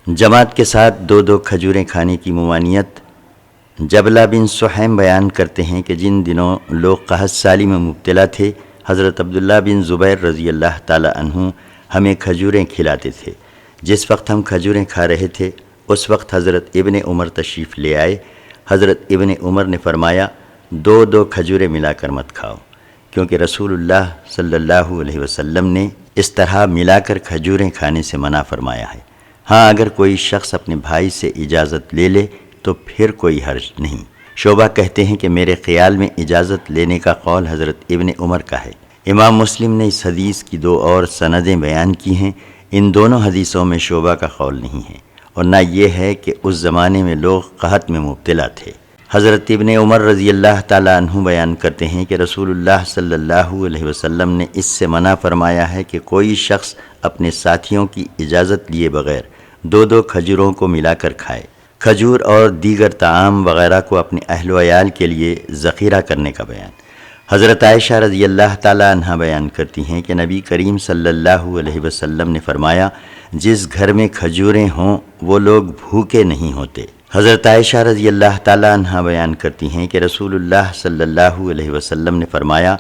جماعت کے ساتھ دو دو کھجوریں کھانے کی ممانعت۔ جبلہ بن سحیم بیان کرتے ہیں کہ جن دنوں لوگ قحط سالی میں مبتلا تھے، حضرت عبداللہ بن زبیر رضی اللہ تعالی عنہ ہمیں کھجوریں کھلاتے تھے۔ جس وقت ہم کھجوریں کھا رہے تھے اس وقت حضرت ابن عمر تشریف لے آئے۔ حضرت ابن عمر نے فرمایا، دو دو کھجوریں ملا کر مت کھاؤ، کیونکہ رسول اللہ صلی اللہ علیہ وسلم نے اس طرح ملا کر کھجوریں کھانے سے منع فرمایا ہے۔ ہاں، اگر کوئی شخص اپنے بھائی سے اجازت لے لے تو پھر کوئی حرج نہیں۔ شعبہ کہتے ہیں کہ میرے خیال میں اجازت لینے کا قول حضرت ابن عمر کا ہے۔ امام مسلم نے اس حدیث کی دو اور سندیں بیان کی ہیں۔ ان دونوں حدیثوں میں شعبہ کا قول نہیں ہے، اور نہ یہ ہے کہ اس زمانے میں لوگ قحط میں مبتلا تھے۔ حضرت ابن عمر رضی اللہ تعالیٰ عنہ بیان کرتے ہیں کہ رسول اللہ صلی اللہ علیہ وسلم نے اس سے منع فرمایا ہے کہ کوئی شخص اپنے ساتھیوں کی اجازت لیے بغیر دو دو کھجوروں کو ملا کر کھائے۔ کھجور اور دیگر طعام وغیرہ کو اپنے اہل و عیال کے لیے ذخیرہ کرنے کا بیان۔ حضرت عائشہ رضی اللہ تعالی عنہ بیان کرتی ہیں کہ نبی کریم صلی اللہ علیہ وسلم نے فرمایا، جس گھر میں کھجوریں ہوں وہ لوگ بھوکے نہیں ہوتے۔ حضرت عائشہ رضی اللہ تعالی عنہ بیان کرتی ہیں کہ رسول اللہ صلی اللہ علیہ وسلم نے فرمایا،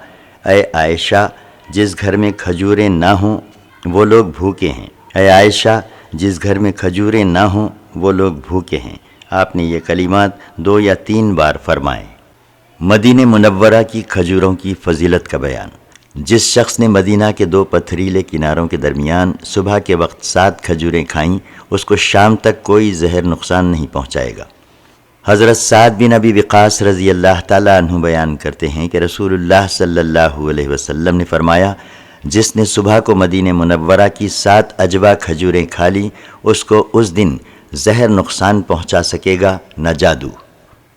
اے عائشہ، جس گھر میں کھجوریں نہ ہوں وہ لوگ بھوکے ہیں۔ اے عائشہ، جس گھر میں کھجوریں نہ ہوں وہ لوگ بھوکے ہیں۔ آپ نے یہ کلمات 2 یا 3 بار فرمائے۔ مدینہ منورہ کی کھجوروں کی فضیلت کا بیان۔ جس شخص نے مدینہ کے 2 پتھریلے کناروں کے درمیان صبح کے وقت 7 کھجوریں کھائیں، اس کو شام تک کوئی زہر نقصان نہیں پہنچائے گا۔ حضرت سعد بن ابی وقاص رضی اللہ تعالیٰ عنہ بیان کرتے ہیں کہ رسول اللہ صلی اللہ علیہ وسلم نے فرمایا، جس نے صبح کو مدینہ منورہ کی 7 اجوا کھجوریں کھا لی، اس کو اس دن زہر نقصان پہنچا سکے گا نہ جادو۔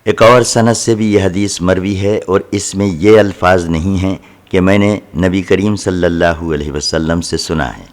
ایک اور سند سے بھی یہ حدیث مروی ہے، اور اس میں یہ الفاظ نہیں ہیں کہ میں نے نبی کریم صلی اللہ علیہ وسلم سے سنا ہے۔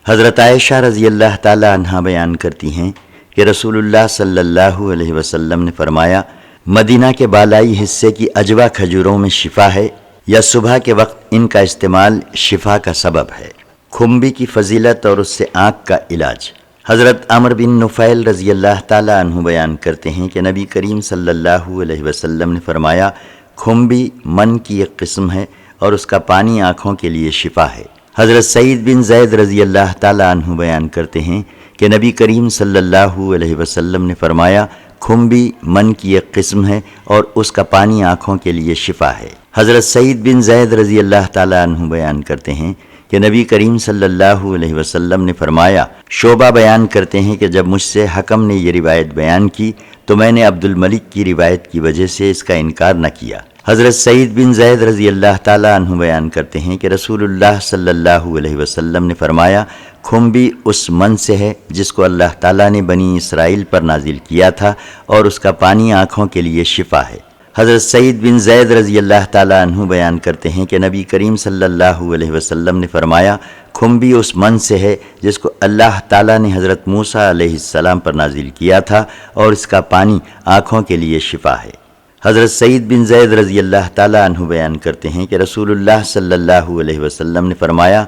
حضرت عائشہ رضی اللہ تعالی عنہ بیان کرتی ہیں کہ رسول اللہ صلی اللہ علیہ وسلم نے فرمایا، مدینہ کے بالائی حصے کی اجوا کھجوروں میں شفا ہے، یا صبح کے وقت ان کا استعمال شفا کا سبب ہے۔ کھمبی کی فضیلت اور اس سے آنکھ کا علاج۔ حضرت عمر بن نفیل رضی اللہ تعالی عنہ بیان کرتے ہیں کہ نبی کریم صلی اللہ علیہ وسلم نے فرمایا، کھمبی من کی ایک قسم ہے اور اس کا پانی آنکھوں کے لیے شفا ہے۔ حضرت سعید بن زید رضی اللہ تعالی عنہ بیان کرتے ہیں کہ نبی کریم صلی اللہ علیہ وسلم نے فرمایا، کھمبی من کی ایک قسم ہے اور اس کا پانی آنکھوں کے لیے شفا ہے۔ حضرت سعید بن زید رضی اللہ تعالی عنہ بیان کرتے ہیں کہ نبی کریم صلی اللہ علیہ وسلم نے فرمایا، شعبہ بیان کرتے ہیں کہ جب مجھ سے حکم نے یہ روایت بیان کی تو میں نے عبد الملک کی روایت کی وجہ سے اس کا انکار نہ کیا۔ حضرت سعید بن زید رضی اللہ تعالی عنہ بیان کرتے ہیں کہ رسول اللہ صلی اللہ علیہ وسلم نے فرمایا، کھمبی اس من سے ہے جس کو اللہ تعالیٰ نے بنی اسرائیل پر نازل کیا تھا، اور اس کا پانی آنکھوں کے لیے شفا ہے۔ حضرت سعید بن زید رضی اللہ تعالی عنہ بیان کرتے ہیں کہ نبی کریم صلی اللہ علیہ وسلم نے فرمایا، کھمبی اس من سے ہے جس کو اللہ تعالیٰ نے حضرت موسیٰ علیہ السلام پر نازل کیا تھا، اور اس کا پانی آنکھوں کے لیے شفا ہے۔ حضرت سعید بن زید رضی اللہ تعالی عنہ بیان کرتے ہیں کہ رسول اللہ صلی اللہ علیہ وسلم نے فرمایا،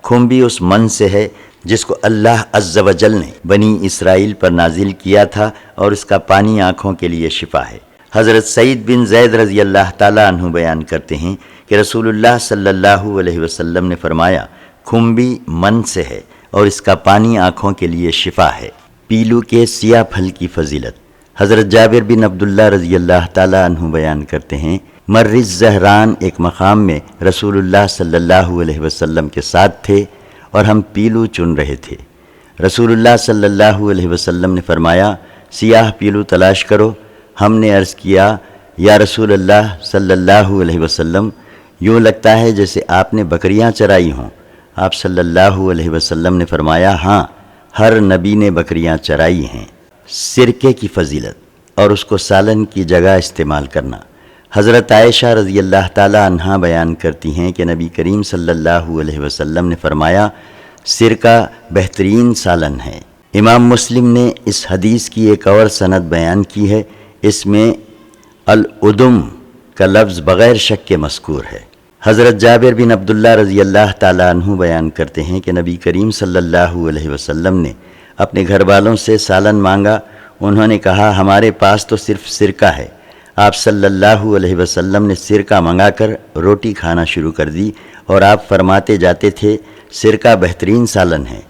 کھمبی اس من سے ہے جس کو اللہ عز و جل نے بنی اسرائیل پر نازل کیا تھا، اور اس کا پانی آنکھوں کے لیے شفا ہے۔ حضرت سعید بن زید رضی اللہ تعالی عنہ بیان کرتے ہیں کہ رسول اللہ صلی اللہ علیہ وسلم نے فرمایا، کھمبی من سے ہے اور اس کا پانی آنکھوں کے لیے شفا ہے۔ پیلو کے سیاہ پھل کی فضیلت۔ حضرت جابر بن عبداللہ رضی اللہ تعالی عنہ بیان کرتے ہیں، مر الزہران ایک مقام میں رسول اللہ صلی اللہ علیہ وسلم کے ساتھ تھے اور ہم پیلو چن رہے تھے۔ رسول اللہ صلی اللہ علیہ وسلم نے فرمایا، سیاہ پیلو تلاش کرو۔ ہم نے عرض کیا، یا رسول اللہ صلی اللہ علیہ وسلم، یوں لگتا ہے جیسے آپ نے بکریاں چرائی ہوں۔ آپ صلی اللہ علیہ وسلم نے فرمایا، ہاں، ہر نبی نے بکریاں چرائی ہیں۔ سرکے کی فضیلت اور اس کو سالن کی جگہ استعمال کرنا۔ حضرت عائشہ رضی اللہ تعالی عنہا بیان کرتی ہیں کہ نبی کریم صلی اللہ علیہ وسلم نے فرمایا، سرکہ بہترین سالن ہے۔ امام مسلم نے اس حدیث کی ایک اور سند بیان کی ہے، اس میں الادم کا لفظ بغیر شک کے مذکور ہے۔ حضرت جابر بن عبداللہ رضی اللہ تعالی عنہ بیان کرتے ہیں کہ نبی کریم صلی اللہ علیہ وسلم نے اپنے گھر والوں سے سالن مانگا۔ انہوں نے کہا ہمارے پاس تو صرف سرکہ ہے۔ آپ صلی اللہ علیہ وسلم نے سرکہ منگا کر روٹی کھانا شروع کر دی اور آپ فرماتے جاتے تھے سرکہ بہترین سالن ہے،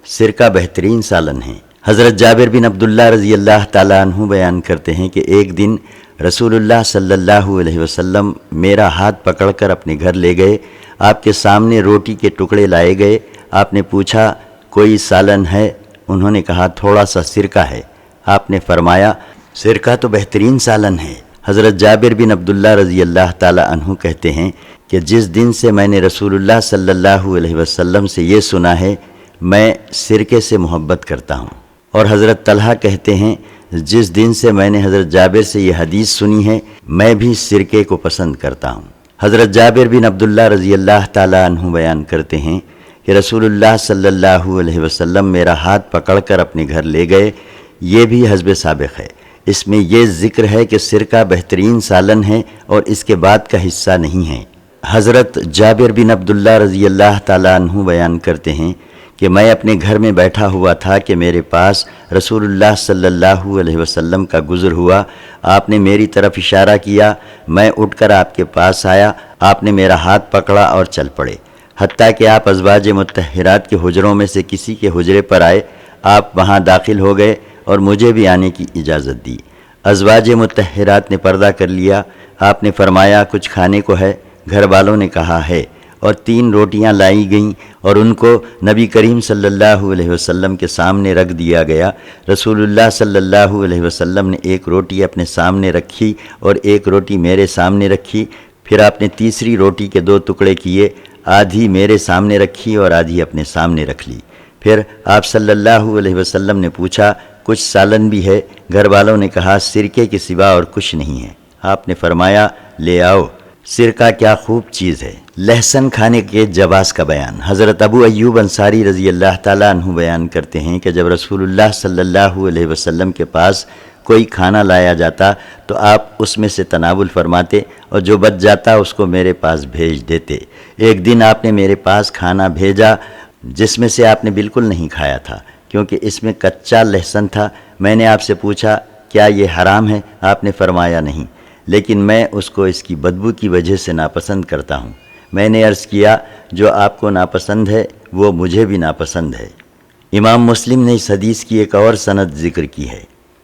سرکہ بہترین سالن ہے۔ حضرت جابر بن عبداللہ رضی اللہ تعالیٰ عنہ بیان کرتے ہیں کہ ایک دن رسول اللہ صلی اللہ علیہ وسلم میرا ہاتھ پکڑ کر اپنے گھر لے گئے۔ آپ کے سامنے روٹی کے ٹکڑے لائے گئے۔ آپ نے پوچھا کوئی سالن ہے؟ انہوں نے کہا تھوڑا سا سرکہ ہے۔ آپ نے فرمایا سرکہ تو بہترین سالن ہے۔ حضرت جابر بن عبداللہ رضی اللہ تعالیٰ عنہ کہتے ہیں کہ جس دن سے میں نے رسول اللہ صلی اللہ علیہ وسلم سے یہ سنا ہے میں سرکے سے محبت کرتا ہوں۔ اور حضرت طلحہ کہتے ہیں جس دن سے میں نے حضرت جابر سے یہ حدیث سنی ہے میں بھی سرکے کو پسند کرتا ہوں۔ حضرت جابر بن عبداللہ رضی اللہ تعالیٰ عنہ بیان کرتے ہیں کہ رسول اللہ صلی اللہ علیہ وسلم میرا ہاتھ پکڑ کر اپنے گھر لے گئے۔ یہ بھی حسب سابق ہے۔ اس میں یہ ذکر ہے کہ سرکہ بہترین سالن ہے اور اس کے بعد کا حصہ نہیں ہے۔ حضرت جابر بن عبداللہ رضی اللہ تعالیٰ عنہ بیان کرتے ہیں کہ میں اپنے گھر میں بیٹھا ہوا تھا کہ میرے پاس رسول اللہ صلی اللہ علیہ وسلم کا گزر ہوا۔ آپ نے میری طرف اشارہ کیا، میں اٹھ کر آپ کے پاس آیا۔ آپ نے میرا ہاتھ پکڑا اور چل پڑے، حتیٰ کہ آپ ازواج مطہرات کے حجروں میں سے کسی کے حجرے پر آئے۔ آپ وہاں داخل ہو گئے اور مجھے بھی آنے کی اجازت دی۔ ازواج مطہرات نے پردہ کر لیا۔ آپ نے فرمایا کچھ کھانے کو ہے؟ گھر والوں نے کہا ہے، اور 3 روٹیاں لائی گئیں اور ان کو نبی کریم صلی اللہ علیہ وسلم کے سامنے رکھ دیا گیا۔ رسول اللہ صلی اللہ علیہ وسلم نے ایک روٹی اپنے سامنے رکھی اور ایک روٹی میرے سامنے رکھی۔ پھر آپ نے تیسری روٹی کے 2 ٹکڑے کیے، آدھی میرے سامنے رکھی اور آدھی اپنے سامنے رکھ لی۔ پھر آپ صلی اللہ علیہ وسلم نے پوچھا کچھ سالن بھی ہے؟ گھر والوں نے کہا سرکے کے سوا اور کچھ نہیں ہے۔ آپ نے فرمایا لے آؤ، سرکہ کیا خوب چیز ہے۔ لہسن کھانے کے جواز کا بیان۔ حضرت ابو ایوب انصاری رضی اللہ تعالیٰ عنہ بیان کرتے ہیں کہ جب رسول اللہ صلی اللہ علیہ وسلم کے پاس کوئی کھانا لایا جاتا تو آپ اس میں سے تناول فرماتے اور جو بچ جاتا اس کو میرے پاس بھیج دیتے۔ ایک دن آپ نے میرے پاس کھانا بھیجا جس میں سے آپ نے بالکل نہیں کھایا تھا کیونکہ اس میں کچا لہسن تھا۔ میں نے آپ سے پوچھا کیا یہ حرام ہے؟ آپ نے فرمایا نہیں، لیکن میں اس کو اس کی بدبو کی وجہ سے ناپسند کرتا ہوں۔ میں نے عرض کیا جو آپ کو ناپسند ہے وہ مجھے بھی ناپسند ہے۔ امام مسلم نے اس حدیث کی ایک اور سند ذکر کی ہے۔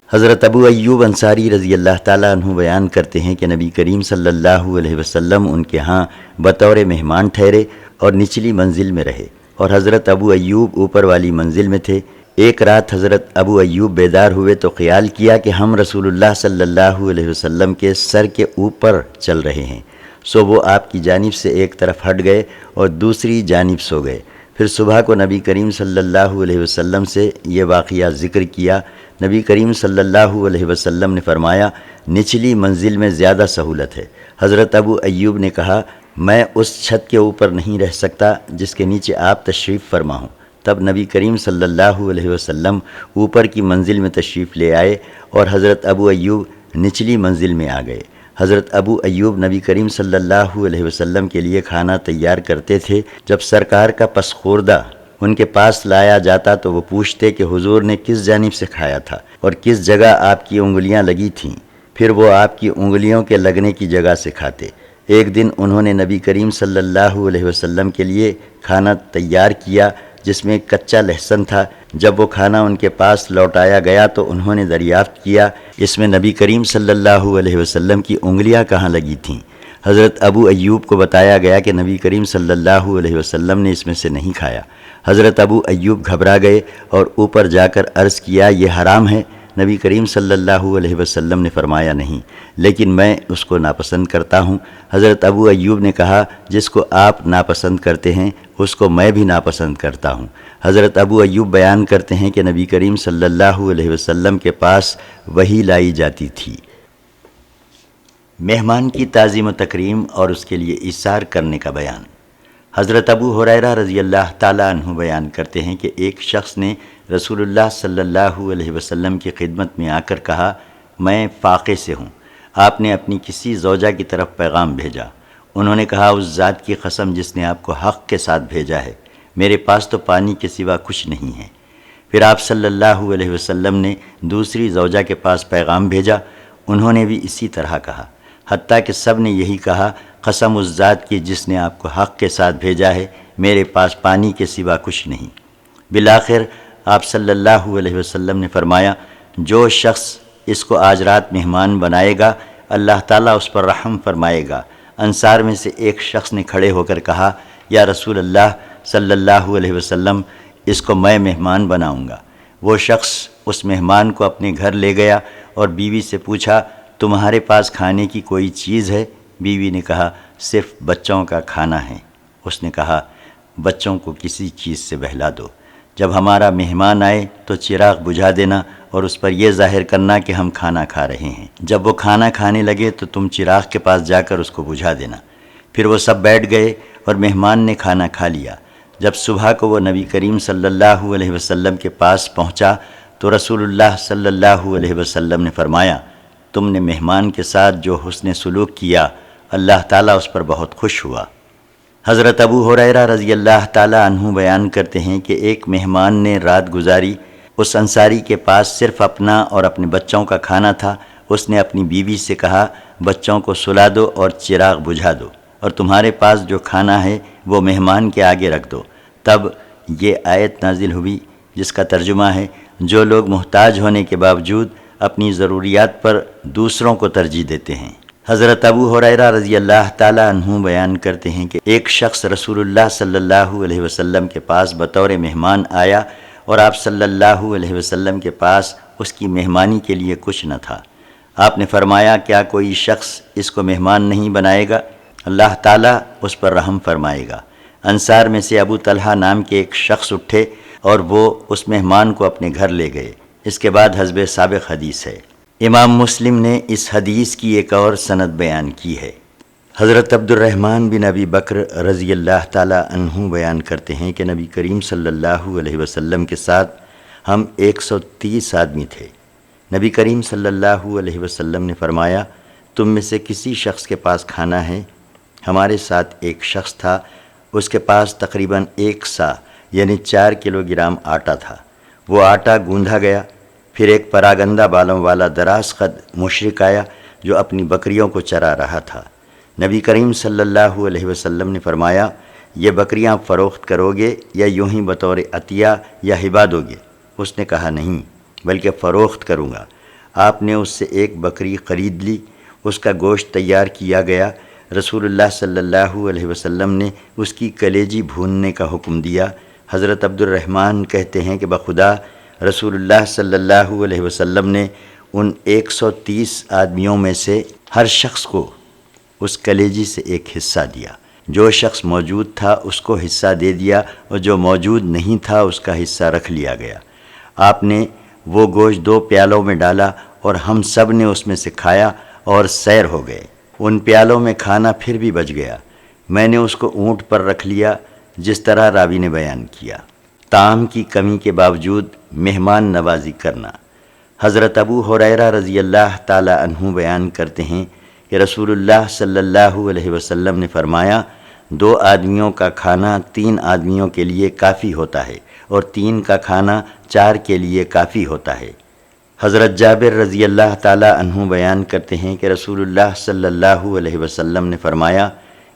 حضرت ابو ایوب انصاری رضی اللہ تعالیٰ عنہ بیان کرتے ہیں کہ نبی کریم صلی اللہ علیہ وسلم ان کے ہاں بطور مہمان ٹھہرے اور نچلی منزل میں رہے اور حضرت ابو ایوب اوپر والی منزل میں تھے۔ ایک رات حضرت ابو ایوب بیدار ہوئے تو خیال کیا کہ ہم رسول اللہ صلی اللہ علیہ وسلم کے سر کے اوپر چل رہے ہیں، سو وہ آپ کی جانب سے ایک طرف ہٹ گئے اور دوسری جانب سو گئے۔ پھر صبح کو نبی کریم صلی اللہ علیہ وسلم سے یہ واقعہ ذکر کیا۔ نبی کریم صلی اللہ علیہ وسلم نے فرمایا نچلی منزل میں زیادہ سہولت ہے۔ حضرت ابو ایوب نے کہا میں اس چھت کے اوپر نہیں رہ سکتا جس کے نیچے آپ تشریف فرما ہوں۔ تب نبی کریم صلی اللہ علیہ وسلم اوپر کی منزل میں تشریف لے آئے اور حضرت ابو ایوب نچلی منزل میں آ گئے۔ حضرت ابو ایوب نبی کریم صلی اللہ علیہ وسلم کے لیے کھانا تیار کرتے تھے۔ جب سرکار کا پس خوردہ ان کے پاس لایا جاتا تو وہ پوچھتے کہ حضور نے کس جانب سے کھایا تھا اور کس جگہ آپ کی انگلیاں لگی تھیں، پھر وہ آپ کی انگلیوں کے لگنے کی جگہ سے کھاتے۔ ایک دن انہوں نے نبی کریم صلی اللہ علیہ وسلم کے لیے کھانا تیار کیا جس میں کچا لہسن تھا۔ جب وہ کھانا ان کے پاس لوٹایا گیا تو انہوں نے دریافت کیا اس میں نبی کریم صلی اللہ علیہ وسلم کی انگلیاں کہاں لگی تھیں۔ حضرت ابو ایوب کو بتایا گیا کہ نبی کریم صلی اللہ علیہ وسلم نے اس میں سے نہیں کھایا۔ حضرت ابو ایوب گھبرا گئے اور اوپر جا کر عرض کیا یہ حرام ہے؟ نبی کریم صلی اللہ علیہ وسلم نے فرمایا نہیں، لیکن میں اس کو ناپسند کرتا ہوں۔ حضرت ابو ایوب نے کہا جس کو آپ ناپسند کرتے ہیں اس کو میں بھی ناپسند کرتا ہوں۔ حضرت ابو ایوب بیان کرتے ہیں کہ نبی کریم صلی اللہ علیہ وسلم کے پاس وحی لائی جاتی تھی۔ مہمان کی تعظیم و تکریم اور اس کے لیے ایثار کرنے کا بیان۔ حضرت ابو ہریرہ رضی اللہ تعالیٰ عنہ بیان کرتے ہیں کہ ایک شخص نے رسول اللہ صلی اللہ علیہ وسلم کی خدمت میں آ کر کہا میں فاقے سے ہوں، آپ نے اپنی کسی زوجہ کی طرف پیغام بھیجا۔ انہوں نے کہا اس ذات کی قسم جس نے آپ کو حق کے ساتھ بھیجا ہے، میرے پاس تو پانی کے سوا کچھ نہیں ہے۔ پھر آپ صلی اللہ علیہ وسلم نے دوسری زوجہ کے پاس پیغام بھیجا، انہوں نے بھی اسی طرح کہا، حتیٰ کہ سب نے یہی کہا، قسم اس ذات کی جس نے آپ کو حق کے ساتھ بھیجا ہے، میرے پاس پانی کے سوا کچھ نہیں۔ بالآخر آپ صلی اللہ علیہ وسلم نے فرمایا، جو شخص اس کو آج رات مہمان بنائے گا اللہ تعالیٰ اس پر رحم فرمائے گا۔ انصار میں سے ایک شخص نے کھڑے ہو کر کہا، یا رسول اللہ صلی اللہ علیہ وسلم، اس کو میں مہمان بناؤں گا۔ وہ شخص اس مہمان کو اپنے گھر لے گیا اور بیوی سے پوچھا، تمہارے پاس کھانے کی کوئی چیز ہے؟ بیوی نے کہا، صرف بچوں کا کھانا ہے۔ اس نے کہا، بچوں کو کسی چیز سے بہلا دو، جب ہمارا مہمان آئے تو چراغ بجھا دینا اور اس پر یہ ظاہر کرنا کہ ہم کھانا کھا رہے ہیں۔ جب وہ کھانا کھانے لگے تو تم چراغ کے پاس جا کر اس کو بجھا دینا۔ پھر وہ سب بیٹھ گئے اور مہمان نے کھانا کھا لیا۔ جب صبح کو وہ نبی کریم صلی اللہ علیہ وسلم کے پاس پہنچا تو رسول اللہ صلی اللہ علیہ وسلم نے فرمایا، تم نے مہمان کے ساتھ جو حسن سلوک کیا اللہ تعالیٰ اس پر بہت خوش ہوا۔ حضرت ابو ہریرہ رضی اللہ تعالیٰ عنہ بیان کرتے ہیں کہ ایک مہمان نے رات گزاری، اس انصاری کے پاس صرف اپنا اور اپنے بچوں کا کھانا تھا۔ اس نے اپنی بیوی سے کہا، بچوں کو سلا دو اور چراغ بجھا دو، اور تمہارے پاس جو کھانا ہے وہ مہمان کے آگے رکھ دو۔ تب یہ آیت نازل ہوئی جس کا ترجمہ ہے، جو لوگ محتاج ہونے کے باوجود اپنی ضروریات پر دوسروں کو ترجیح دیتے ہیں۔ حضرت ابو ہریرہ رضی اللہ تعالیٰ عنہ بیان کرتے ہیں کہ ایک شخص رسول اللہ صلی اللہ علیہ وسلم کے پاس بطور مہمان آیا اور آپ صلی اللہ علیہ وسلم کے پاس اس کی مہمانی کے لیے کچھ نہ تھا۔ آپ نے فرمایا، کیا کوئی شخص اس کو مہمان نہیں بنائے گا؟ اللہ تعالیٰ اس پر رحم فرمائے گا۔ انصار میں سے ابو طلحہ نام کے ایک شخص اٹھے اور وہ اس مہمان کو اپنے گھر لے گئے۔ اس کے بعد حسب سابق حدیث ہے۔ امام مسلم نے اس حدیث کی ایک اور سند بیان کی ہے۔ حضرت عبد الرحمن بن ابی بکر رضی اللہ تعالی عنہ بیان کرتے ہیں کہ نبی کریم صلی اللہ علیہ وسلم کے ساتھ ہم 130 آدمی تھے۔ نبی کریم صلی اللہ علیہ وسلم نے فرمایا، تم میں سے کسی شخص کے پاس کھانا ہے؟ ہمارے ساتھ ایک شخص تھا، اس کے پاس تقریباً 1 سا یعنی 4 کلوگرام آٹا تھا۔ وہ آٹا گوندھا گیا۔ پھر ایک پراگندہ بالوں والا دراز قد مشرک آیا جو اپنی بکریوں کو چرا رہا تھا۔ نبی کریم صلی اللہ علیہ وسلم نے فرمایا، یہ بکریاں فروخت کرو گے یا یوں ہی بطور عطیہ یا ہبہ دو گے؟ اس نے کہا، نہیں، بلکہ فروخت کروں گا۔ آپ نے اس سے ایک بکری خرید لی، اس کا گوشت تیار کیا گیا۔ رسول اللہ صلی اللہ علیہ وسلم نے اس کی کلیجی بھوننے کا حکم دیا۔ حضرت عبد الرحمن کہتے ہیں کہ بخدا رسول اللہ صلی اللہ علیہ وسلم نے ان 130 آدمیوں میں سے ہر شخص کو اس کلیجی سے ایک حصہ دیا۔ جو شخص موجود تھا اس کو حصہ دے دیا اور جو موجود نہیں تھا اس کا حصہ رکھ لیا گیا۔ آپ نے وہ گوشت 2 پیالوں میں ڈالا اور ہم سب نے اس میں سے کھایا اور سیر ہو گئے۔ ان پیالوں میں کھانا پھر بھی بچ گیا۔ میں نے اس کو اونٹ پر رکھ لیا جس طرح راوی نے بیان کیا۔ طعام کی کمی کے باوجود مہمان نوازی کرنا۔ حضرت ابو ہریرہ رضی اللہ تعالی عنہ بیان کرتے ہیں کہ رسول اللہ صلی اللہ علیہ وسلم نے فرمایا، 2 آدمیوں کا کھانا 3 آدمیوں کے لیے کافی ہوتا ہے اور 3 کا کھانا 4 کے لیے کافی ہوتا ہے۔ حضرت جابر رضی اللہ تعالی عنہ بیان کرتے ہیں کہ رسول اللہ صلی اللہ علیہ وسلم نے فرمایا،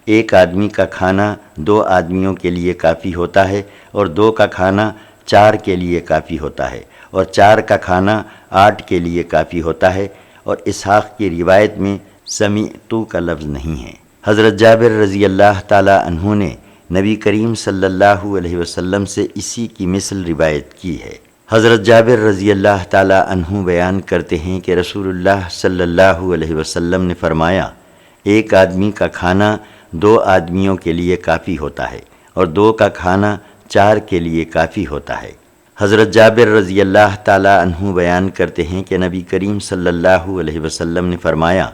1 آدمی کا کھانا 2 آدمیوں کے لیے کافی ہوتا ہے اور 2 کا کھانا 4 کے لیے کافی ہوتا ہے اور 4 کا کھانا 8 کے لیے کافی ہوتا ہے، اور اسحاق کی روایت میں سمیعتو کا لفظ نہیں ہے۔ حضرت جابر رضی اللہ تعالی عنہ نے نبی کریم صلی اللہ علیہ وسلم سے اسی کی مثل روایت کی ہے۔ حضرت جابر رضی اللہ تعالی عنہ بیان کرتے ہیں کہ رسول اللہ صلی اللہ علیہ وسلم نے فرمایا، 1 آدمی کا کھانا 2 آدمیوں کے لیے کافی ہوتا ہے اور 2 کا کھانا 4 کے لیے کافی ہوتا ہے۔ حضرت جابر رضی اللہ تعالی عنہ بیان کرتے ہیں کہ نبی کریم صلی اللہ علیہ وسلم نے فرمایا،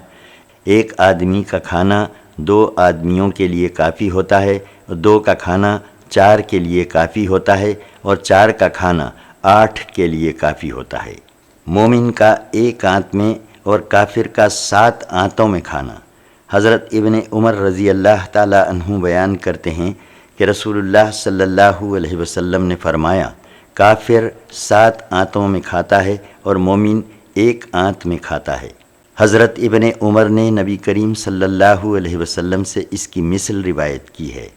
1 آدمی کا کھانا 2 آدمیوں کے لیے کافی ہوتا ہے اور 2 کا کھانا 4 کے لیے کافی ہوتا ہے اور 4 کا کھانا 8 کے لیے کافی ہوتا ہے۔ مومن کا 1 آنت میں اور کافر کا 7 آنتوں میں کھانا۔ حضرت ابن عمر رضی اللہ تعالی عنہ بیان کرتے ہیں کہ رسول اللہ صلی اللہ علیہ وسلم نے فرمایا، کافر 7 آنتوں میں کھاتا ہے اور مومن 1 آنت میں کھاتا ہے۔ حضرت ابن عمر نے نبی کریم صلی اللہ علیہ وسلم سے اس کی مثل روایت کی ہے۔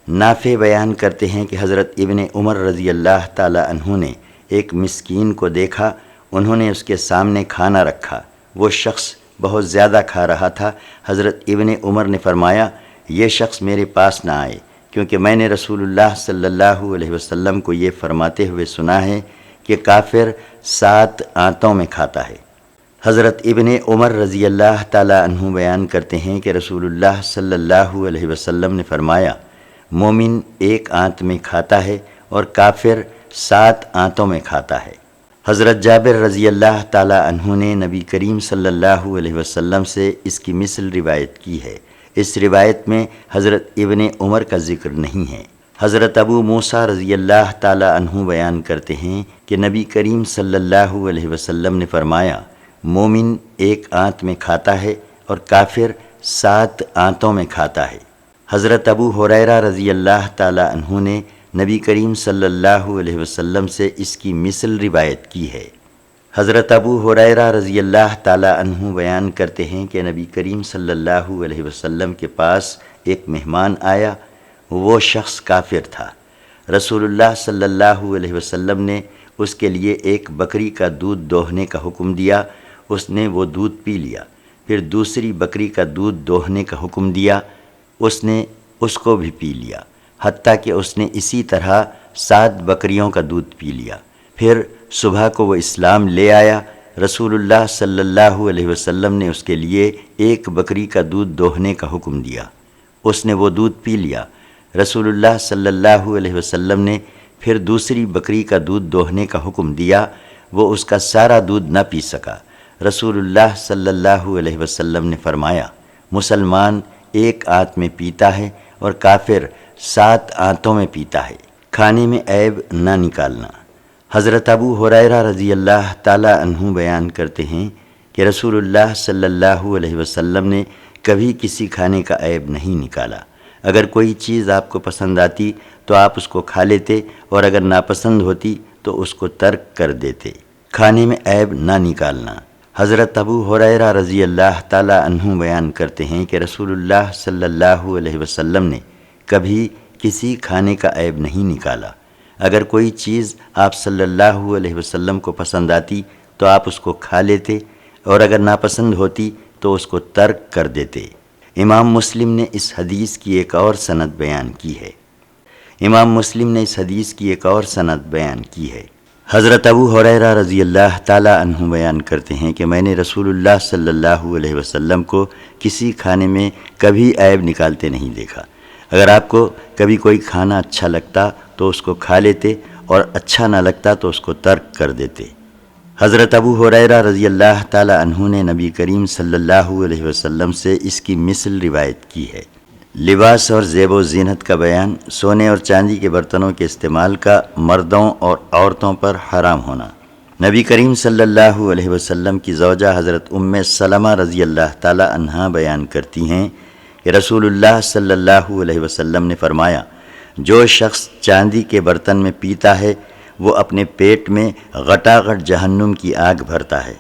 نافع بیان کرتے ہیں کہ حضرت ابن عمر رضی اللہ تعالی عنہ نے ایک مسکین کو دیکھا، انہوں نے اس کے سامنے کھانا رکھا، وہ شخص بہت زیادہ کھا رہا تھا۔ حضرت ابن عمر نے فرمایا، یہ شخص میرے پاس نہ آئے، کیونکہ میں نے رسول اللہ صلی اللہ علیہ وسلم کو یہ فرماتے ہوئے سنا ہے کہ کافر 7 آنتوں میں کھاتا ہے۔ حضرت ابن عمر رضی اللہ تعالی عنہ بیان کرتے ہیں کہ رسول اللہ صلی اللہ علیہ وسلم نے فرمایا، مومن 1 آنت میں کھاتا ہے اور کافر 7 آنتوں میں کھاتا ہے۔ حضرت جابر رضی اللہ تعالی عنہ نے نبی کریم صلی اللہ علیہ وسلم سے اس کی مثل روایت کی ہے۔ اس روایت میں حضرت ابن عمر کا ذکر نہیں ہے۔ حضرت ابو موسیٰ رضی اللہ تعالی عنہ بیان کرتے ہیں کہ نبی کریم صلی اللہ علیہ وسلم نے فرمایا، مومن 1 آنت میں کھاتا ہے اور کافر 7 آنتوں میں کھاتا ہے۔ حضرت ابو ہریرہ رضی اللہ تعالی عنہ نے نبی کریم صلی اللہ علیہ وسلم سے اس کی مثل روایت کی ہے۔ حضرت ابو ہریرہ رضی اللہ تعالی عنہ بیان کرتے ہیں کہ نبی کریم صلی اللہ علیہ وسلم کے پاس ایک مہمان آیا، وہ شخص کافر تھا۔ رسول اللہ صلی اللہ علیہ وسلم نے اس کے لیے ایک بکری کا دودھ دوہنے کا حکم دیا، اس نے وہ دودھ پی لیا۔ پھر دوسری بکری کا دودھ دوہنے کا حکم دیا، اس نے اس کو بھی پی لیا، حتیٰ کہ اس نے اسی طرح 7 بکریوں کا دودھ پی لیا۔ پھر صبح کو وہ اسلام لے آیا۔ رسول اللہ صلی اللہ علیہ وسلم نے اس کے لیے ایک بکری کا دودھ دوہنے کا حکم دیا، اس نے وہ دودھ پی لیا۔ رسول اللہ صلی اللہ علیہ وسلم نے پھر دوسری بکری کا دودھ دوہنے کا حکم دیا، وہ اس کا سارا دودھ نہ پی سکا۔ رسول اللہ صلی اللہ علیہ وسلم نے فرمایا، مسلمان 1 آنت میں پیتا ہے اور کافر 7 آنتوں میں پیتا ہے۔ کھانے میں عیب نہ نکالنا۔ حضرت ابو ہریرہ رضی اللہ تعالی عنہ بیان کرتے ہیں کہ رسول اللہ صلی اللہ علیہ وسلم نے کبھی کسی کھانے کا عیب نہیں نکالا۔ اگر کوئی چیز آپ کو پسند آتی تو آپ اس کو کھا لیتے، اور اگر ناپسند ہوتی تو اس کو ترک کر دیتے۔ کھانے میں عیب نہ نکالنا۔ حضرت ابو ہریرہ رضی اللہ تعالی عنہ بیان کرتے ہیں کہ رسول اللہ صلی اللہ علیہ وسلم نے کبھی کسی کھانے کا عیب نہیں نکالا۔ اگر کوئی چیز آپ صلی اللہ علیہ وسلم کو پسند آتی تو آپ اس کو کھا لیتے، اور اگر ناپسند ہوتی تو اس کو ترک کر دیتے۔ امام مسلم نے اس حدیث کی ایک اور سند بیان کی ہے۔ حضرت ابو ہریرہ رضی اللہ تعالی عنہ بیان کرتے ہیں کہ میں نے رسول اللہ صلی اللہ علیہ وسلم کو کسی کھانے میں کبھی عیب نکالتے نہیں دیکھا۔ اگر آپ کو کبھی کوئی کھانا اچھا لگتا تو اس کو کھا لیتے، اور اچھا نہ لگتا تو اس کو ترک کر دیتے۔ حضرت ابو ہریرہ رضی اللہ تعالی عنہ نے نبی کریم صلی اللہ علیہ وسلم سے اس کی مثل روایت کی ہے۔ لباس اور زیب و زینت کا بیان۔ سونے اور چاندی کے برتنوں کے استعمال کا مردوں اور عورتوں پر حرام ہونا۔ نبی کریم صلی اللہ علیہ وسلم کی زوجہ حضرت ام سلمہ رضی اللہ تعالی عنہا بیان کرتی ہیں کہ رسول اللہ صلی اللہ علیہ وسلم نے فرمایا، جو شخص چاندی کے برتن میں پیتا ہے وہ اپنے پیٹ میں غٹاغٹ جہنم کی آگ بھرتا ہے۔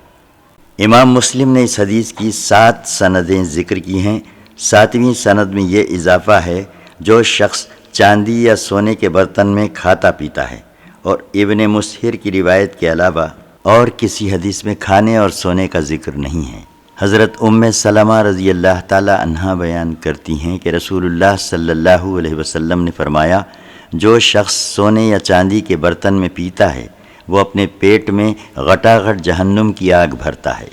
امام مسلم نے اس حدیث کی 7 سندیں ذکر کی ہیں۔ 7ویں سند میں یہ اضافہ ہے، جو شخص چاندی یا سونے کے برتن میں کھاتا پیتا ہے، اور ابن مسہر کی روایت کے علاوہ اور کسی حدیث میں کھانے اور سونے کا ذکر نہیں ہے۔ حضرت ام سلمہ رضی اللہ تعالی عنہا بیان کرتی ہیں کہ رسول اللہ صلی اللہ علیہ وسلم نے فرمایا، جو شخص سونے یا چاندی کے برتن میں پیتا ہے وہ اپنے پیٹ میں غٹاغٹ جہنم کی آگ بھرتا ہے۔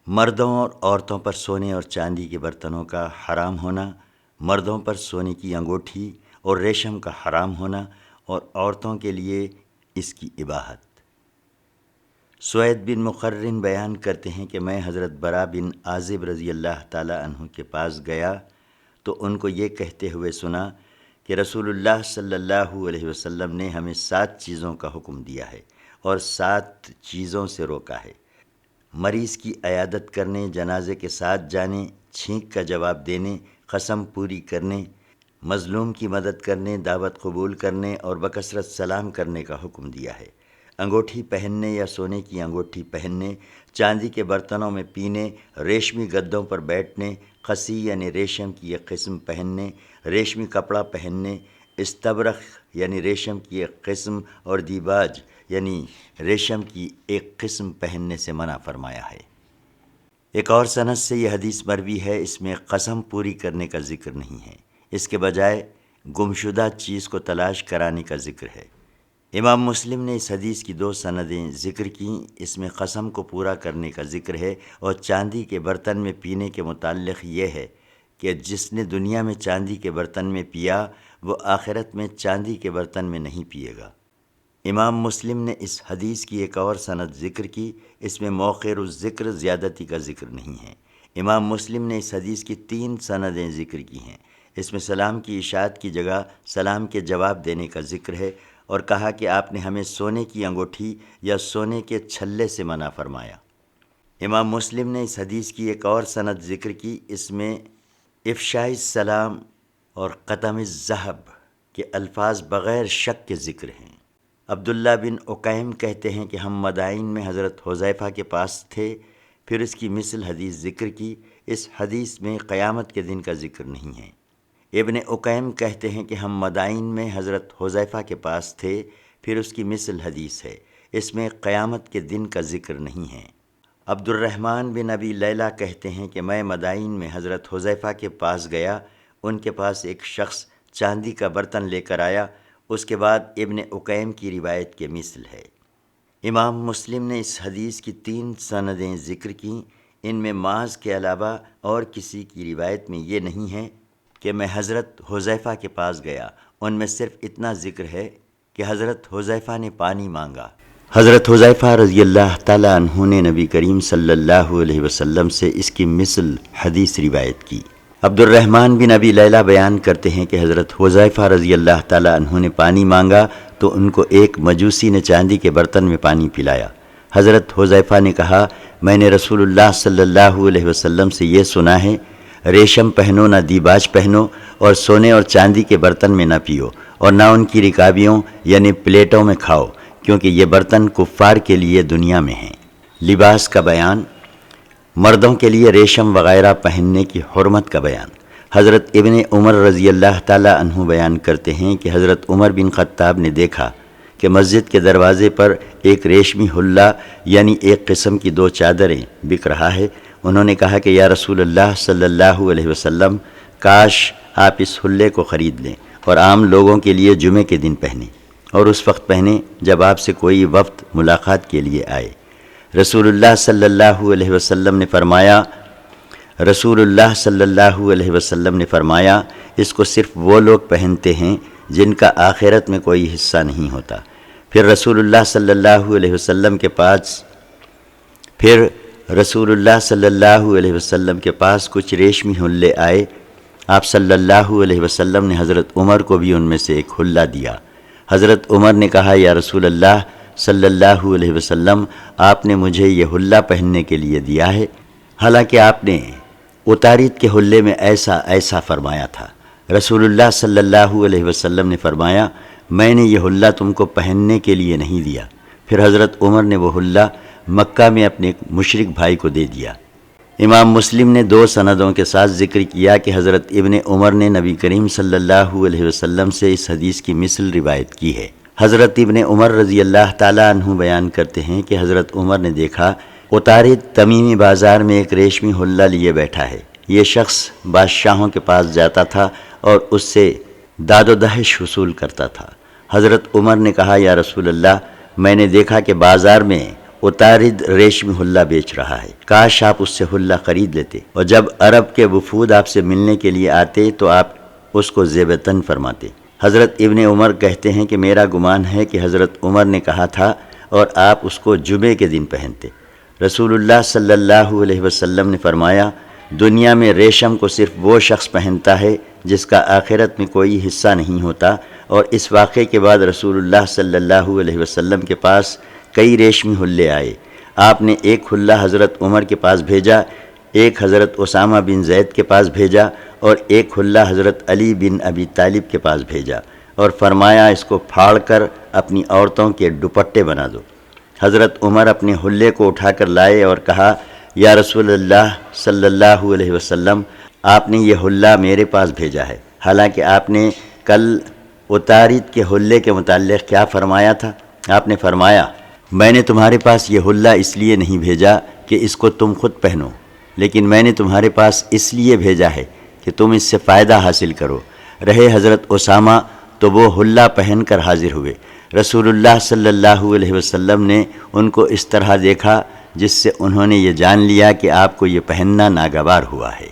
مردوں اور عورتوں پر سونے اور چاندی کے برتنوں کا حرام ہونا۔ مردوں پر سونے کی انگوٹھی اور ریشم کا حرام ہونا، اور عورتوں کے لیے اس کی اباحت۔ سوید بن مقرن بیان کرتے ہیں کہ میں حضرت برا بن عازب رضی اللہ تعالی عنہ کے پاس گیا تو ان کو یہ کہتے ہوئے سنا کہ رسول اللہ صلی اللہ علیہ وسلم نے ہمیں 7 چیزوں کا حکم دیا ہے اور 7 چیزوں سے روکا ہے: مریض کی عیادت کرنے، جنازے کے ساتھ جانے، چھینک کا جواب دینے، قسم پوری کرنے، مظلوم کی مدد کرنے، دعوت قبول کرنے اور بکثرت سلام کرنے کا حکم دیا ہے۔ انگوٹھی پہننے یا سونے کی انگوٹھی پہننے، چاندی کے برتنوں میں پینے، ریشمی گدوں پر بیٹھنے، خسی یعنی ریشم کی ایک قسم پہننے، ریشمی کپڑا پہننے، استبرق یعنی ریشم کی ایک قسم اور دیباج یعنی ریشم کی ایک قسم پہننے سے منع فرمایا ہے۔ ایک اور سند سے یہ حدیث مروی ہے، اس میں قسم پوری کرنے کا ذکر نہیں ہے، اس کے بجائے گمشدہ چیز کو تلاش کرانے کا ذکر ہے۔ امام مسلم نے اس حدیث کی 2 سندیں ذکر کیں، اس میں قسم کو پورا کرنے کا ذکر ہے، اور چاندی کے برتن میں پینے کے متعلق یہ ہے کہ جس نے دنیا میں چاندی کے برتن میں پیا وہ آخرت میں چاندی کے برتن میں نہیں پیے گا۔ امام مسلم نے اس حدیث کی ایک اور سند ذکر کی، اس میں موخر الذکر زیادتی کا ذکر نہیں ہے۔ امام مسلم نے اس حدیث کی 3 سندیں ذکر کی ہیں، اس میں سلام کی اشاعت کی جگہ سلام کے جواب دینے کا ذکر ہے، اور کہا کہ آپ نے ہمیں سونے کی انگوٹھی یا سونے کے چھلے سے منع فرمایا۔ امام مسلم نے اس حدیث کی ایک اور سند ذکر کی، اس میں افشاء السلام اور قطم الذہب کے الفاظ بغیر شک کے ذکر ہیں۔ عبداللہ بن عقیم کہتے ہیں کہ ہم مدائن میں حضرت حذیفہ کے پاس تھے، پھر اس کی مثل حدیث ذکر کی، اس حدیث میں قیامت کے دن کا ذکر نہیں ہے۔ ابن عقیم کہتے ہیں کہ ہم مدائن میں حضرت حذیفہ کے پاس تھے، پھر اس کی مثل حدیث ہے، اس میں قیامت کے دن کا ذکر نہیں ہے۔ عبد الرحمن بن ابی لیلہ کہتے ہیں کہ میں مدائن میں حضرت حذیفہ کے پاس گیا، ان کے پاس ایک شخص چاندی کا برتن لے کر آیا، اس کے بعد ابن عقیم کی روایت کے مثل ہے۔ امام مسلم نے اس حدیث کی 3 سندیں ذکر کیں، ان میں معاذ کے علاوہ اور کسی کی روایت میں یہ نہیں ہے کہ میں حضرت حذیفہ کے پاس گیا، ان میں صرف اتنا ذکر ہے کہ حضرت حذیفہ نے پانی مانگا۔ حضرت حذیفہ رضی اللہ تعالی عنہ نے نبی کریم صلی اللہ علیہ وسلم سے اس کی مثل حدیث روایت کی۔ عبد الرحمن بن ابی لیلہ بیان کرتے ہیں کہ حضرت حذیفہ رضی اللہ تعالی عنہ نے پانی مانگا تو ان کو ایک مجوسی نے چاندی کے برتن میں پانی پلایا۔ حضرت حذیفہ نے کہا، میں نے رسول اللہ صلی اللہ علیہ وسلم سے یہ سنا ہے، ریشم پہنو نہ دیباج پہنو، اور سونے اور چاندی کے برتن میں نہ پیو، اور نہ ان کی رکابیوں یعنی پلیٹوں میں کھاؤ، کیونکہ یہ برتن کفار کے لیے دنیا میں ہیں۔ لباس کا بیان، مردوں کے لیے ریشم وغیرہ پہننے کی حرمت کا بیان۔ حضرت ابن عمر رضی اللہ تعالی عنہ بیان کرتے ہیں کہ حضرت عمر بن خطاب نے دیکھا کہ مسجد کے دروازے پر ایک ریشمی حلہ یعنی ایک قسم کی 2 چادریں بک رہا ہے۔ انہوں نے کہا کہ یا رسول اللہ صلی اللہ علیہ وسلم، کاش آپ اس حلے کو خرید لیں اور عام لوگوں کے لیے جمعے کے دن پہنیں، اور اس وقت پہنیں جب آپ سے کوئی وفد ملاقات کے لیے آئے۔ رسول اللہ صلی اللہ علیہ وسلم نے فرمایا اس کو صرف وہ لوگ پہنتے ہیں جن کا آخرت میں کوئی حصہ نہیں ہوتا۔ پھر رسول اللہ صلی اللہ علیہ وسلم کے پاس کچھ ریشمی حلے آئے، آپ صلی اللہ علیہ وسلم نے حضرت عمر کو بھی ان میں سے ایک حلہ دیا۔ حضرت عمر نے کہا، یا رسول اللہ صلی اللہ علیہ وسلم، آپ نے مجھے یہ حلہ پہننے کے لیے دیا ہے، حالانکہ آپ نے اتارید کے حلے میں ایسا فرمایا تھا۔ رسول اللہ صلی اللہ علیہ وسلم نے فرمایا، میں نے یہ حلہ تم کو پہننے کے لیے نہیں دیا۔ پھر حضرت عمر نے وہ حلہ مکہ میں اپنے مشرک بھائی کو دے دیا۔ امام مسلم نے 2 سندوں کے ساتھ ذکر کیا کہ حضرت ابن عمر نے نبی کریم صلی اللہ علیہ وسلم سے اس حدیث کی مثل روایت کی ہے۔ حضرت ابن عمر رضی اللہ تعالی عنہ بیان کرتے ہیں کہ حضرت عمر نے دیکھا اتارد تمیمی بازار میں ایک ریشمی حلہ لیے بیٹھا ہے۔ یہ شخص بادشاہوں کے پاس جاتا تھا اور اس سے داد و دہش وصول کرتا تھا۔ حضرت عمر نے کہا، یا رسول اللہ، میں نے دیکھا کہ بازار میں اتارد ریشمی حلہ بیچ رہا ہے، کاش آپ اس سے حلہ خرید لیتے، اور جب عرب کے وفود آپ سے ملنے کے لیے آتے تو آپ اس کو زیب تن فرماتے۔ حضرت ابن عمر کہتے ہیں کہ میرا گمان ہے کہ حضرت عمر نے کہا تھا اور آپ اس کو جمعے کے دن پہنتے۔ رسول اللہ صلی اللہ علیہ وسلم نے فرمایا، دنیا میں ریشم کو صرف وہ شخص پہنتا ہے جس کا آخرت میں کوئی حصہ نہیں ہوتا، اور اس واقعے کے بعد رسول اللہ صلی اللہ علیہ وسلم کے پاس کئی ریشمی حلے آئے۔ آپ نے ایک حلہ حضرت عمر کے پاس بھیجا، ایک حضرت اسامہ بن زید کے پاس بھیجا اور ایک حلہ حضرت علی بن ابی طالب کے پاس بھیجا اور فرمایا اس کو پھاڑ کر اپنی عورتوں کے دوپٹے بنا دو۔ حضرت عمر اپنے حلے کو اٹھا کر لائے اور کہا یا رسول اللہ صلی اللہ علیہ وسلم، آپ نے یہ حلہ میرے پاس بھیجا ہے، حالانکہ آپ نے کل اتارد کے حلے کے متعلق کیا فرمایا تھا؟ آپ نے فرمایا میں نے تمہارے پاس یہ حلہ اس لیے نہیں بھیجا کہ اس کو تم خود پہنو، لیکن میں نے تمہارے پاس اس لیے بھیجا ہے کہ تم اس سے فائدہ حاصل کرو۔ رہے حضرت اسامہ تو وہ حلہ پہن کر حاضر ہوئے۔ رسول اللہ صلی اللہ علیہ وسلم نے ان کو اس طرح دیکھا جس سے انہوں نے یہ جان لیا کہ آپ کو یہ پہننا ناگوار ہوا ہے۔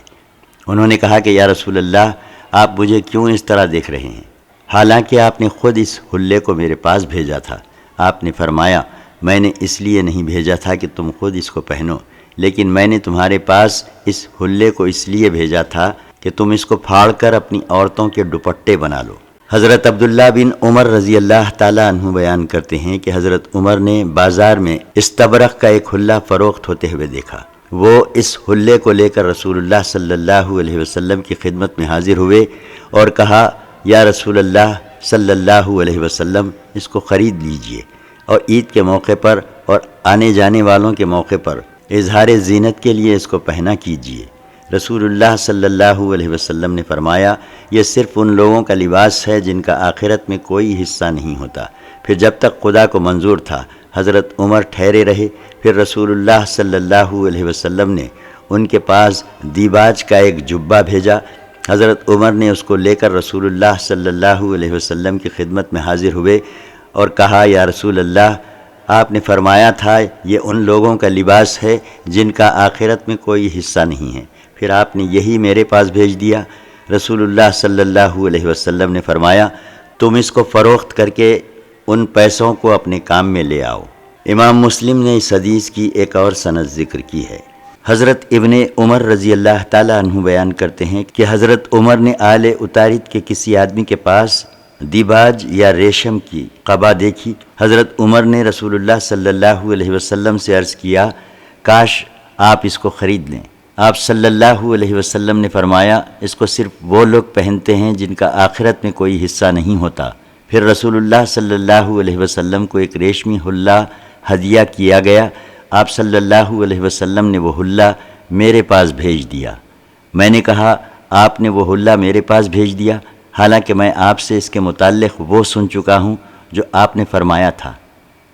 انہوں نے کہا کہ یا رسول اللہ، آپ مجھے کیوں اس طرح دیکھ رہے ہیں، حالانکہ آپ نے خود اس حلے کو میرے پاس بھیجا تھا۔ آپ نے فرمایا میں نے اس لیے نہیں بھیجا تھا کہ تم خود اس کو پہنو، لیکن میں نے تمہارے پاس اس حلے کو اس لیے بھیجا تھا کہ تم اس کو پھاڑ کر اپنی عورتوں کے دوپٹے بنا لو۔ حضرت عبداللہ بن عمر رضی اللہ تعالیٰ عنہ بیان کرتے ہیں کہ حضرت عمر نے بازار میں استبرق کا ایک حلہ فروخت ہوتے ہوئے دیکھا۔ وہ اس حلے کو لے کر رسول اللہ صلی اللہ علیہ وسلم کی خدمت میں حاضر ہوئے اور کہا یا رسول اللہ صلی اللہ علیہ وسلم، اس کو خرید لیجئے اور عید کے موقع پر اور آنے جانے والوں کے موقع پر اظہار زینت کے لیے اس کو پہنا کیجئے۔ رسول اللہ صلی اللہ علیہ وسلم نے فرمایا یہ صرف ان لوگوں کا لباس ہے جن کا آخرت میں کوئی حصہ نہیں ہوتا۔ پھر جب تک خدا کو منظور تھا حضرت عمر ٹھہرے رہے۔ پھر رسول اللہ صلی اللہ علیہ وسلم نے ان کے پاس دیباج کا ایک جبہ بھیجا۔ حضرت عمر نے اس کو لے کر رسول اللہ صلی اللہ علیہ وسلم کی خدمت میں حاضر ہوئے اور کہا یا رسول اللہ، آپ نے فرمایا تھا یہ ان لوگوں کا لباس ہے جن کا آخرت میں کوئی حصہ نہیں ہے، پھر آپ نے یہی میرے پاس بھیج دیا۔ رسول اللہ صلی اللہ علیہ وسلم نے فرمایا تم اس کو فروخت کر کے ان پیسوں کو اپنے کام میں لے آؤ۔ امام مسلم نے اس حدیث کی ایک اور سند ذکر کی ہے۔ حضرت ابن عمر رضی اللہ تعالیٰ عنہ بیان کرتے ہیں کہ حضرت عمر نے آل اتارد کے کسی آدمی کے پاس دیباج یا ریشم کی قبا دیکھی۔ حضرت عمر نے رسول اللہ صلی اللہ علیہ وسلم سے عرض کیا کاش آپ اس کو خرید لیں۔ آپ صلی اللہ علیہ وسلم نے فرمایا اس کو صرف وہ لوگ پہنتے ہیں جن کا آخرت میں کوئی حصہ نہیں ہوتا۔ پھر رسول اللہ صلی اللہ علیہ وسلم کو ایک ریشمی حلہ ہدیہ کیا گیا۔ آپ صلی اللہ علیہ وسلم نے وہ حلہ میرے پاس بھیج دیا۔ میں نے کہا آپ نے وہ حلہ میرے پاس بھیج دیا، حالانکہ میں آپ سے اس کے متعلق وہ سن چکا ہوں جو آپ نے فرمایا تھا۔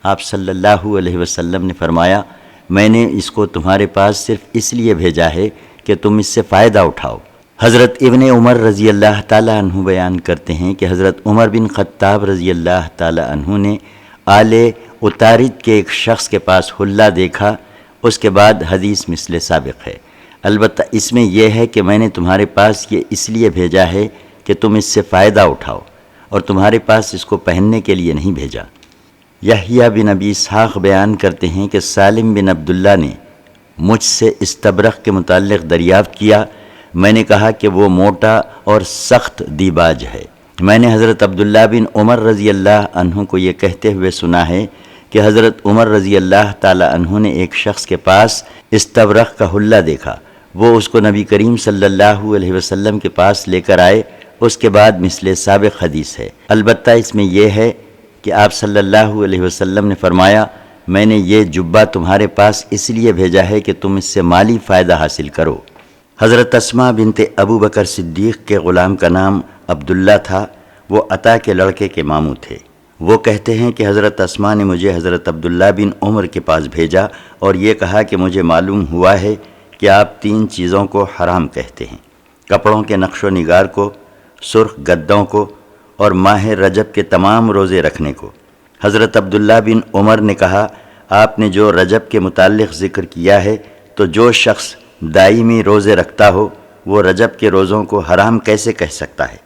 آپ صلی اللہ علیہ وسلم نے فرمایا میں نے اس کو تمہارے پاس صرف اس لیے بھیجا ہے کہ تم اس سے فائدہ اٹھاؤ۔ حضرت ابن عمر رضی اللہ تعالیٰ عنہ بیان کرتے ہیں کہ حضرت عمر بن خطاب رضی اللہ تعالیٰ عنہ نے آل اتارد کے ایک شخص کے پاس حلہ دیکھا، اس کے بعد حدیث مثل سابق ہے۔ البتہ اس میں یہ ہے کہ میں نے تمہارے پاس یہ اس لیے بھیجا ہے کہ تم اس سے فائدہ اٹھاؤ اور تمہارے پاس اس کو پہننے کے لیے نہیں بھیجا۔ یحییٰ بن ابی اسحاق بیان کرتے ہیں کہ سالم بن عبداللہ نے مجھ سے استبرق کے متعلق دریافت کیا۔ میں نے کہا کہ وہ موٹا اور سخت دیباج ہے۔ میں نے حضرت عبداللہ بن عمر رضی اللہ عنہ کو یہ کہتے ہوئے سنا ہے کہ حضرت عمر رضی اللہ تعالی عنہ نے ایک شخص کے پاس استبرق کا حلہ دیکھا، وہ اس کو نبی کریم صلی اللہ علیہ وسلم کے پاس لے کر آئے۔ اس کے بعد مثل سابق حدیث ہے، البتہ اس میں یہ ہے کہ آپ صلی اللہ علیہ وسلم نے فرمایا میں نے یہ جبہ تمہارے پاس اس لیے بھیجا ہے کہ تم اس سے مالی فائدہ حاصل کرو۔ حضرت اسماء بنت ابو بکر صدیق کے غلام کا نام عبداللہ تھا، وہ عطا کے لڑکے کے ماموں تھے۔ وہ کہتے ہیں کہ حضرت اسماء نے مجھے حضرت عبداللہ بن عمر کے پاس بھیجا اور یہ کہا کہ مجھے معلوم ہوا ہے کہ آپ 3 چیزوں کو حرام کہتے ہیں، کپڑوں کے نقش و نگار کو، سرخ گدوں کو اور ماہ رجب کے تمام روزے رکھنے کو۔ حضرت عبداللہ بن عمر نے کہا آپ نے جو رجب کے متعلق ذکر کیا ہے تو جو شخص دائمی روزے رکھتا ہو وہ رجب کے روزوں کو حرام کیسے کہہ سکتا ہے؟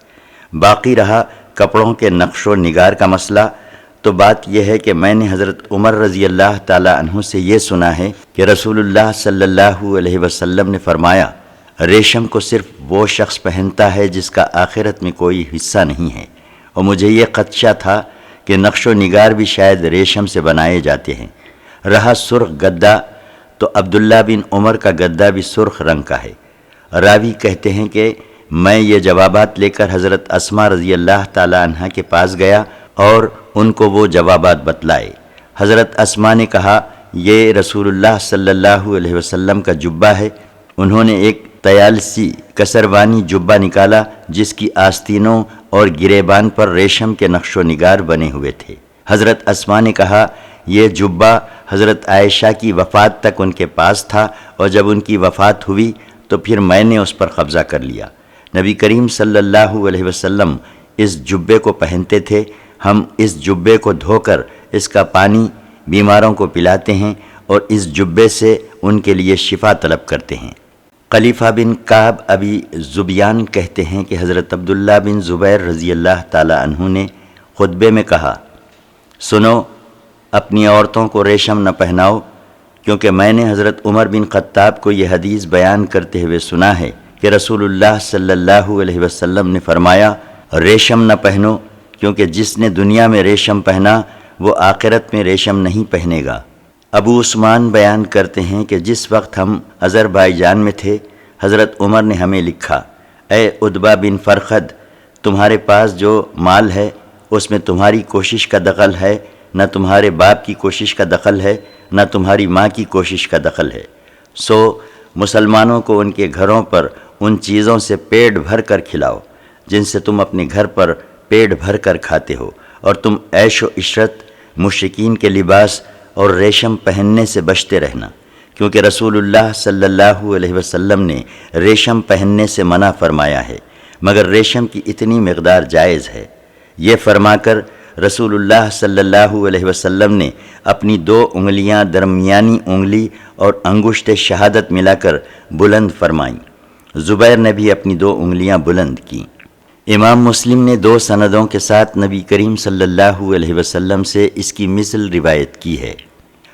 باقی رہا کپڑوں کے نقش و نگار کا مسئلہ، تو بات یہ ہے کہ میں نے حضرت عمر رضی اللہ تعالی عنہ سے یہ سنا ہے کہ رسول اللہ صلی اللہ علیہ وسلم نے فرمایا ریشم کو صرف وہ شخص پہنتا ہے جس کا آخرت میں کوئی حصہ نہیں ہے، اور مجھے یہ خدشہ تھا کہ نقش و نگار بھی شاید ریشم سے بنائے جاتے ہیں۔ رہا سرخ گدا، تو عبداللہ بن عمر کا گدا بھی سرخ رنگ کا ہے۔ راوی کہتے ہیں کہ میں یہ جوابات لے کر حضرت اسماء رضی اللہ تعالی عنہ کے پاس گیا اور ان کو وہ جوابات بتلائے۔ حضرت اسماء نے کہا یہ رسول اللہ صلی اللہ علیہ وسلم کا جبہ ہے۔ انہوں نے ایک طیالسی کسروانی جبہ نکالا جس کی آستینوں اور گریبان پر ریشم کے نقش و نگار بنے ہوئے تھے۔ حضرت اسماء نے کہا یہ جبہ حضرت عائشہ کی وفات تک ان کے پاس تھا، اور جب ان کی وفات ہوئی تو پھر میں نے اس پر قبضہ کر لیا۔ نبی کریم صلی اللہ علیہ وسلم اس جبے کو پہنتے تھے۔ ہم اس جبے کو دھو کر اس کا پانی بیماروں کو پلاتے ہیں اور اس جبے سے ان کے لیے شفا طلب کرتے ہیں۔ خلیفہ بن کعب ابی زبیان کہتے ہیں کہ حضرت عبداللہ بن زبیر رضی اللہ تعالی عنہ نے خطبے میں کہا سنو، اپنی عورتوں کو ریشم نہ پہناؤ، کیونکہ میں نے حضرت عمر بن خطاب کو یہ حدیث بیان کرتے ہوئے سنا ہے کہ رسول اللہ صلی اللہ علیہ وسلم نے فرمایا ریشم نہ پہنو، کیونکہ جس نے دنیا میں ریشم پہنا وہ آخرت میں ریشم نہیں پہنے گا۔ ابو عثمان بیان کرتے ہیں کہ جس وقت ہم آذربائیجان میں تھے، حضرت عمر نے ہمیں لکھا اے عتبہ بن فرخد، تمہارے پاس جو مال ہے اس میں تمہاری کوشش کا دخل ہے، نہ تمہارے باپ کی کوشش کا دخل ہے، نہ تمہاری ماں کی کوشش کا دخل ہے۔ سو مسلمانوں کو ان کے گھروں پر ان چیزوں سے پیٹ بھر کر کھلاؤ جن سے تم اپنے گھر پر پیٹ بھر کر کھاتے ہو، اور تم عیش و عشرت، مشرکین کے لباس اور ریشم پہننے سے بچتے رہنا، کیونکہ رسول اللہ صلی اللہ علیہ وسلم نے ریشم پہننے سے منع فرمایا ہے، مگر ریشم کی اتنی مقدار جائز ہے۔ یہ فرما کر رسول اللہ صلی اللہ علیہ وسلم نے اپنی 2 انگلیاں درمیانی انگلی اور انگشت شہادت ملا کر بلند فرمائیں۔ زبیر نے بھی اپنی 2 انگلیاں بلند کیں۔ امام مسلم نے 2 سندوں کے ساتھ نبی کریم صلی اللہ علیہ وسلم سے اس کی مثل روایت کی ہے۔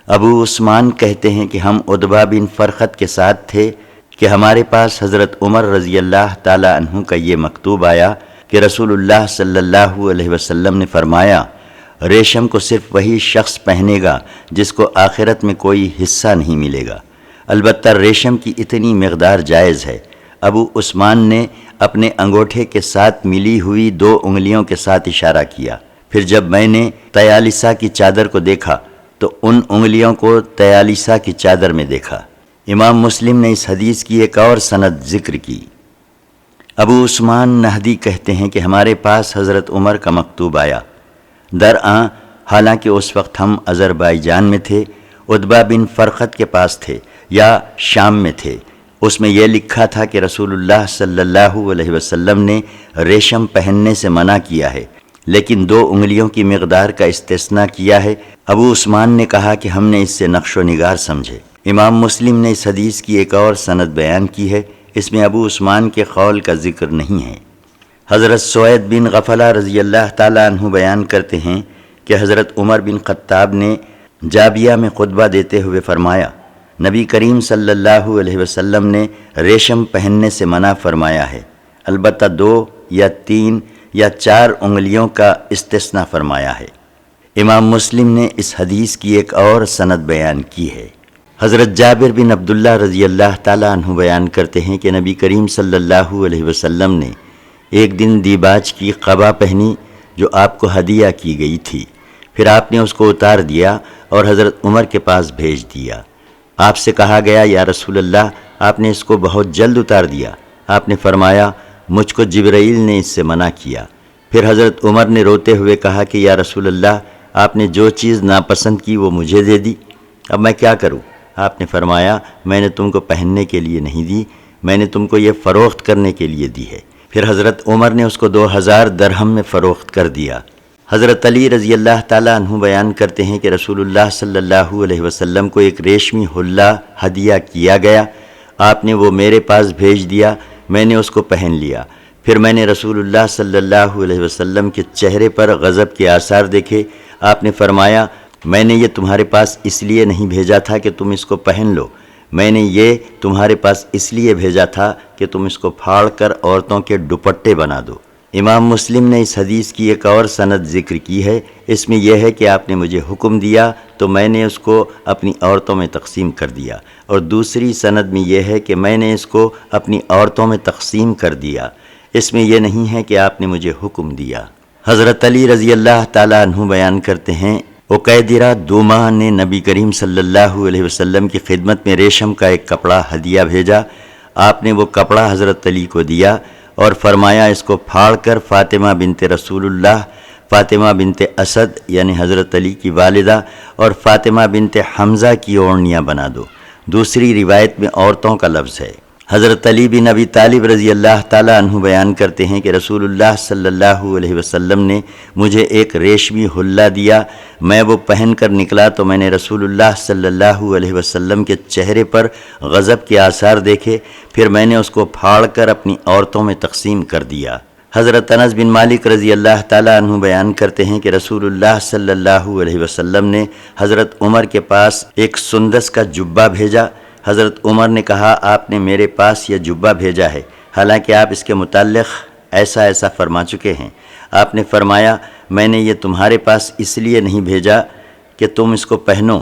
ابو عثمان کہتے ہیں کہ ہم عتبہ بن فرخد کے ساتھ تھے کہ ہمارے پاس حضرت عمر رضی اللہ تعالی عنہ کا یہ مکتوب آیا کہ رسول اللہ صلی اللہ علیہ وسلم نے فرمایا ریشم کو صرف وہی شخص پہنے گا جس کو آخرت میں کوئی حصہ نہیں ملے گا، البتہ ریشم کی اتنی مقدار جائز ہے۔ ابو عثمان نے اپنے انگوٹھے کے ساتھ ملی ہوئی 2 انگلیوں کے ساتھ اشارہ کیا۔ پھر جب میں نے طیالسہ کی چادر کو دیکھا تو ان انگلیوں کو طیالسہ کی چادر میں دیکھا۔ امام مسلم نے اس حدیث کی ایک اور سند ذکر کی۔ ابو عثمان نہدی کہتے ہیں کہ ہمارے پاس حضرت عمر کا مکتوب آیا، درآں حالانکہ اس وقت ہم آذربائیجان میں تھے، عتبہ بن فرخد کے پاس تھے یا شام میں تھے۔ اس میں یہ لکھا تھا کہ رسول اللہ صلی اللہ علیہ وسلم نے ریشم پہننے سے منع کیا ہے، لیکن 2 انگلیوں کی مقدار کا استثناء کیا ہے۔ ابو عثمان نے کہا کہ ہم نے اس سے نقش و نگار سمجھے۔ امام مسلم نے اس حدیث کی ایک اور سند بیان کی ہے، اس میں ابو عثمان کے قول کا ذکر نہیں ہے۔ حضرت سعید بن غفلہ رضی اللہ تعالی عنہ بیان کرتے ہیں کہ حضرت عمر بن خطاب نے جابیہ میں خطبہ دیتے ہوئے فرمایا نبی کریم صلی اللہ علیہ وسلم نے ریشم پہننے سے منع فرمایا ہے، البتہ 2 یا 3 یا 4 انگلیوں کا استثناء فرمایا ہے۔ امام مسلم نے اس حدیث کی ایک اور سند بیان کی ہے۔ حضرت جابر بن عبداللہ رضی اللہ تعالی عنہ بیان کرتے ہیں کہ نبی کریم صلی اللہ علیہ وسلم نے ایک دن دیباج کی قبا پہنی جو آپ کو ہدیہ کی گئی تھی، پھر آپ نے اس کو اتار دیا اور حضرت عمر کے پاس بھیج دیا۔ آپ سے کہا گیا یا رسول اللہ آپ نے اس کو بہت جلد اتار دیا۔ آپ نے فرمایا مجھ کو جبرائیل نے اس سے منع کیا۔ پھر حضرت عمر نے روتے ہوئے کہا کہ یا رسول اللہ آپ نے جو چیز ناپسند کی وہ مجھے دے دی، اب میں کیا کروں؟ آپ نے فرمایا میں نے تم کو پہننے کے لیے نہیں دی، میں نے تم کو یہ فروخت کرنے کے لیے دی ہے۔ پھر حضرت عمر نے اس کو 2000 درہم میں فروخت کر دیا۔ حضرت علی رضی اللہ تعالیٰ عنہ بیان کرتے ہیں کہ رسول اللہ صلی اللہ علیہ وسلم کو ایک ریشمی حلہ ہدیہ کیا گیا، آپ نے وہ میرے پاس بھیج دیا، میں نے اس کو پہن لیا۔ پھر میں نے رسول اللہ صلی اللہ علیہ وسلم کے چہرے پر غضب کے آثار دیکھے۔ آپ نے فرمایا میں نے یہ تمہارے پاس اس لیے نہیں بھیجا تھا کہ تم اس کو پہن لو، میں نے یہ تمہارے پاس اس لیے بھیجا تھا کہ تم اس کو پھاڑ کر عورتوں کے دوپٹے بنا دو۔ امام مسلم نے اس حدیث کی ایک اور سند ذکر کی ہے، اس میں یہ ہے کہ آپ نے مجھے حکم دیا تو میں نے اس کو اپنی عورتوں میں تقسیم کر دیا، اور دوسری سند میں یہ ہے کہ میں نے اس کو اپنی عورتوں میں تقسیم کر دیا، اس میں یہ نہیں ہے کہ آپ نے مجھے حکم دیا۔ حضرت علی رضی اللہ تعالیٰ عنہ بیان کرتے ہیں، عقیدرہ دوما نے نبی کریم صلی اللہ علیہ وسلم کی خدمت میں ریشم کا ایک کپڑا ہدیہ بھیجا، آپ نے وہ کپڑا حضرت علی کو دیا اور فرمایا اس کو پھاڑ کر فاطمہ بنت رسول اللہ، فاطمہ بنت اسد یعنی حضرت علی کی والدہ اور فاطمہ بنت حمزہ کی اوڑھنیاں بنا دو۔ دوسری روایت میں عورتوں کا لفظ ہے۔ حضرت علی بن ابی طالب رضی اللہ تعالیٰ عنہ بیان کرتے ہیں کہ رسول اللہ صلی اللہ علیہ وسلم نے مجھے ایک ریشمی حلہ دیا، میں وہ پہن کر نکلا تو میں نے رسول اللہ صلی اللہ علیہ وسلم کے چہرے پر غضب کے آثار دیکھے، پھر میں نے اس کو پھاڑ کر اپنی عورتوں میں تقسیم کر دیا۔ حضرت انس بن مالک رضی اللہ تعالیٰ عنہ بیان کرتے ہیں کہ رسول اللہ صلی اللہ علیہ وسلم نے حضرت عمر کے پاس ایک سندس کا جبہ بھیجا۔ حضرت عمر نے کہا، آپ نے میرے پاس یہ جبہ بھیجا ہے، حالانکہ آپ اس کے متعلق ایسا ایسا فرما چکے ہیں۔ آپ نے فرمایا، میں نے یہ تمہارے پاس اس لیے نہیں بھیجا کہ تم اس کو پہنو،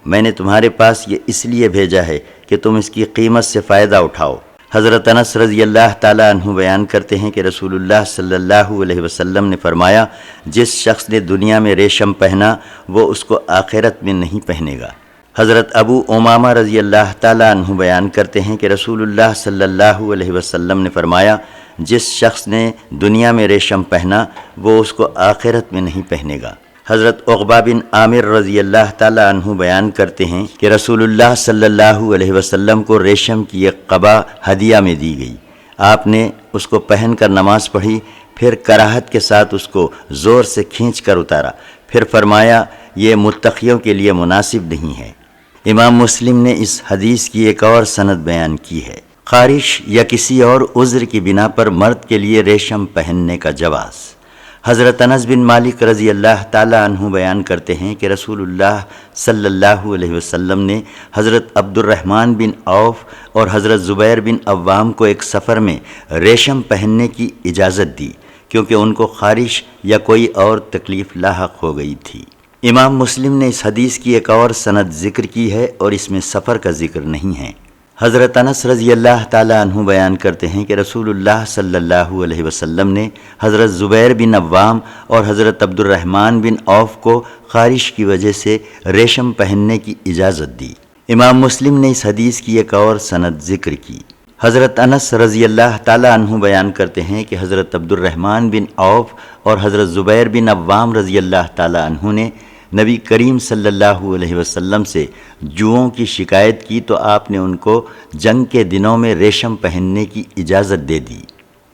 میں نے تمہارے پاس یہ اس لیے بھیجا ہے کہ تم اس کی قیمت سے فائدہ اٹھاؤ۔ حضرت انس رضی اللہ تعالیٰ عنہ بیان کرتے ہیں کہ رسول اللہ صلی اللہ علیہ وسلم نے فرمایا، جس شخص نے دنیا میں ریشم پہنا وہ اس کو آخرت میں نہیں پہنے گا۔ حضرت ابو امامہ رضی اللہ تعالیٰ عنہ بیان کرتے ہیں کہ رسول اللہ صلی اللہ علیہ وسلم نے فرمایا، جس شخص نے دنیا میں ریشم پہنا وہ اس کو آخرت میں نہیں پہنے گا۔ حضرت عقبہ بن عامر رضی اللہ تعالیٰ عنہ بیان کرتے ہیں کہ رسول اللہ صلی اللہ علیہ وسلم کو ریشم کی ایک قبا ہدیہ میں دی گئی، آپ نے اس کو پہن کر نماز پڑھی، پھر کراہت کے ساتھ اس کو زور سے کھینچ کر اتارا، پھر فرمایا، یہ متقیوں کے لیے مناسب نہیں ہے۔ امام مسلم نے اس حدیث کی ایک اور سند بیان کی ہے، خارش یا کسی اور عذر کی بنا پر مرد کے لیے ریشم پہننے کا جواز۔ حضرت انس بن مالک رضی اللہ تعالیٰ عنہ بیان کرتے ہیں کہ رسول اللہ صلی اللہ علیہ وسلم نے حضرت عبد الرحمن بن عوف اور حضرت زبیر بن عوام کو ایک سفر میں ریشم پہننے کی اجازت دی، کیونکہ ان کو خارش یا کوئی اور تکلیف لاحق ہو گئی تھی۔ امام مسلم نے اس حدیث کی ایک اور سند ذکر کی ہے اور اس میں سفر کا ذکر نہیں ہے۔ حضرت انس رضی اللہ تعالیٰ عنہ بیان کرتے ہیں کہ رسول اللہ صلی اللہ علیہ وسلم نے حضرت زبیر بن عوام اور حضرت عبد الرحمن بن عوف کو خارش کی وجہ سے ریشم پہننے کی اجازت دی۔ امام مسلم نے اس حدیث کی ایک اور سند ذکر کی۔ حضرت انس رضی اللہ تعالیٰ عنہ بیان کرتے ہیں کہ حضرت عبد الرحمن بن عوف اور حضرت زبیر بن عوام رضی اللہ تعالیٰ عنہ نے نبی کریم صلی اللہ علیہ وسلم سے جوؤں کی شکایت کی تو آپ نے ان کو جنگ کے دنوں میں ریشم پہننے کی اجازت دے دی۔